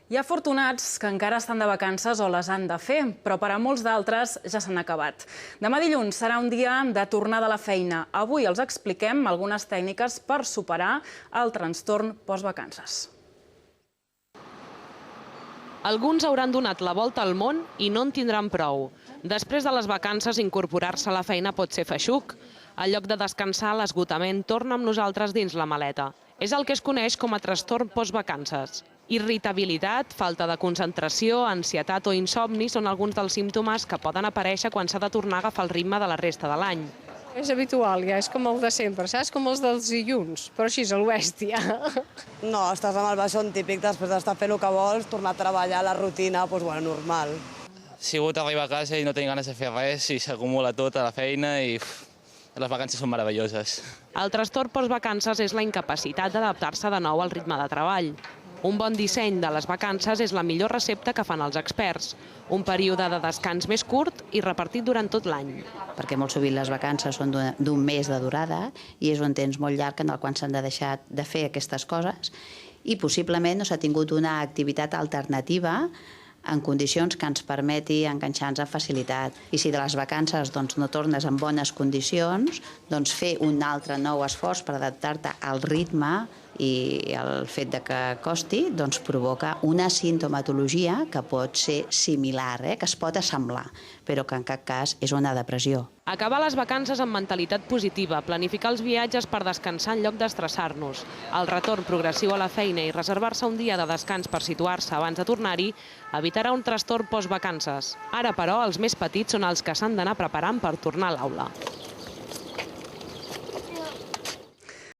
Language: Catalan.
Hi ha afortunats que encara estan de vacances o les han de fer, però per a molts d'altres ja s'han acabat. Demà dilluns serà un dia de tornada a la feina. Avui els expliquem algunes tècniques per superar el trastorn postvacances. Alguns hauran donat la volta al món i no en tindran prou. Després de les vacances, incorporar-se a la feina pot ser feixuc. En lloc de descansar, l'esgotament torna amb nosaltres dins la maleta. És el que es coneix com a trastorn postvacances. Irritabilitat, falta de concentració, ansietat o insomni són alguns dels símptomes que poden aparèixer quan s'ha de tornar a agafar el ritme de la resta de l'any. És habitual, ja és com el de sempre, saps? Com els dels dilluns, però així és a l'oest, ja. No, estàs amb el baixón típic després d'estar fent el que vols, tornar a treballar, la rutina, doncs bueno, normal. Ha sigut arribar a casa i no tenir ganes de fer res i s'acumula tot a la feina i les vacances són meravelloses. El trastorn postvacances és la incapacitat d'adaptar-se de nou al ritme de treball. Un bon disseny de les vacances és la millor recepta que fan els experts. Un període de descans més curt i repartit durant tot l'any. Perquè molt sovint les vacances són d'un mes de durada i és un temps molt llarg en el qual s'han de deixar de fer aquestes coses i possiblement no s'ha tingut una activitat alternativa en condicions que ens permeti enganxar-nos amb facilitat. I si de les vacances no tornes en bones condicions, fer un altre nou esforç per adaptar-te al ritme i el fet que costi provoca una sintomatologia que pot ser similar, que es pot assemblar, però que en cap cas és una depressió. Acabar les vacances amb mentalitat positiva, planificar els viatges per descansar en lloc d'estressar-nos, el retorn progressiu a la feina i reservar-se un dia de descans per situar-se abans de tornar-hi evitarà un trastorn postvacances. Ara, però, els més petits són els que s'han d'anar preparant per tornar a l'aula.